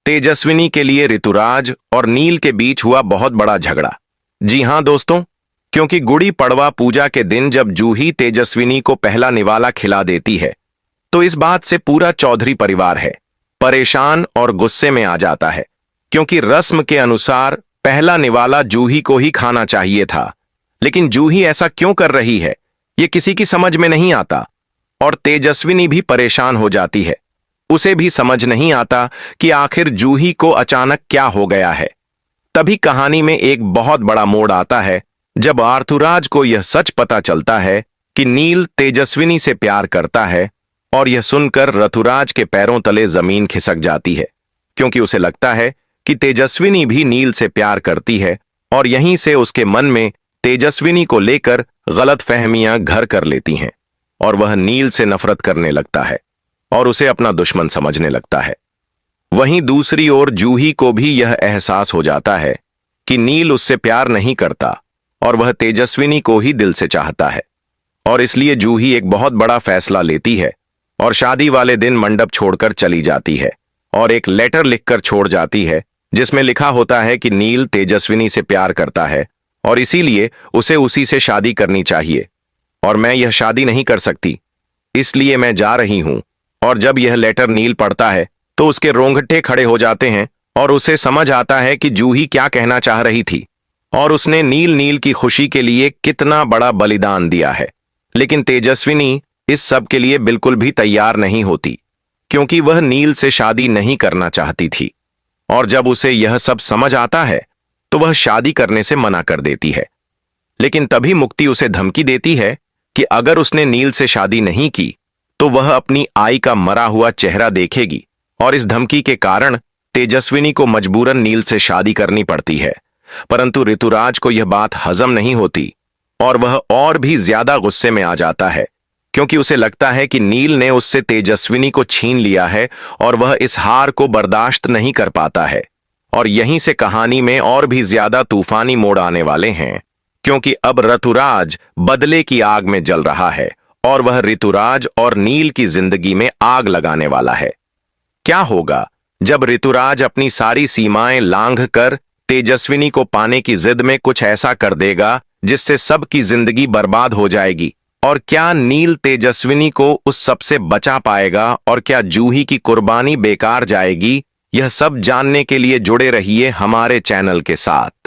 तेजस्विनी के लिए ऋतुराज और नील के बीच हुआ बहुत बड़ा झगड़ा। जी हां दोस्तों, क्योंकि गुड़ी पड़वा पूजा के दिन जब जूही तेजस्विनी को पहला निवाला खिला देती है तो इस बात से पूरा चौधरी परिवार है परेशान और गुस्से में आ जाता है, क्योंकि रस्म के अनुसार पहला निवाला जूही को ही खाना चाहिए था। लेकिन जूही ऐसा क्यों कर रही है ये किसी की समझ में नहीं आता और तेजस्विनी भी परेशान हो जाती है। उसे भी समझ नहीं आता कि आखिर जूही को अचानक क्या हो गया है। तभी कहानी में एक बहुत बड़ा मोड़ आता है जब आर्थुराज को यह सच पता चलता है कि नील तेजस्विनी से प्यार करता है, और यह सुनकर ऋतुराज के पैरों तले जमीन खिसक जाती है, क्योंकि उसे लगता है कि तेजस्विनी भी नील से प्यार करती है और यहीं से उसके मन में तेजस्विनी को लेकर गलतफहमियां घर कर लेती हैं और वह नील से नफरत करने लगता है और उसे अपना दुश्मन समझने लगता है। वहीं दूसरी ओर जूही को भी यह एहसास हो जाता है कि नील उससे प्यार नहीं करता और वह तेजस्विनी को ही दिल से चाहता है, और इसलिए जूही एक बहुत बड़ा फैसला लेती है और शादी वाले दिन मंडप छोड़कर चली जाती है और एक लेटर लिखकर छोड़ जाती है जिसमें लिखा होता है कि नील तेजस्विनी से प्यार करता है और इसीलिए उसे उसी से शादी करनी चाहिए और मैं यह शादी नहीं कर सकती, इसलिए मैं जा रही हूं। और जब यह लेटर नील पढ़ता है तो उसके रोंगटे खड़े हो जाते हैं और उसे समझ आता है कि जूही क्या कहना चाह रही थी और उसने नील की खुशी के लिए कितना बड़ा बलिदान दिया है। लेकिन तेजस्विनी इस सब के लिए बिल्कुल भी तैयार नहीं होती, क्योंकि वह नील से शादी नहीं करना चाहती थी, और जब उसे यह सब समझ आता है तो वह शादी करने से मना कर देती है। लेकिन तभी मुक्ति उसे धमकी देती है कि अगर उसने नील से शादी नहीं की तो वह अपनी आई का मरा हुआ चेहरा देखेगी, और इस धमकी के कारण तेजस्विनी को मजबूरन नील से शादी करनी पड़ती है। परंतु ऋतुराज को यह बात हजम नहीं होती और वह और भी ज्यादा गुस्से में आ जाता है, क्योंकि उसे लगता है कि नील ने उससे तेजस्विनी को छीन लिया है और वह इस हार को बर्दाश्त नहीं कर पाता है। और यहीं से कहानी में और भी ज्यादा तूफानी मोड़ आने वाले हैं, क्योंकि अब ऋतुराज बदले की आग में जल रहा है और वह ऋतुराज और नील की जिंदगी में आग लगाने वाला है। क्या होगा जब ऋतुराज अपनी सारी सीमाएं लांघ कर तेजस्विनी को पाने की जिद में कुछ ऐसा कर देगा जिससे सबकी जिंदगी बर्बाद हो जाएगी? और क्या नील तेजस्विनी को उस सब से बचा पाएगा, और क्या जूही की कुर्बानी बेकार जाएगी? यह सब जानने के लिए जुड़े रहिए हमारे चैनल के साथ।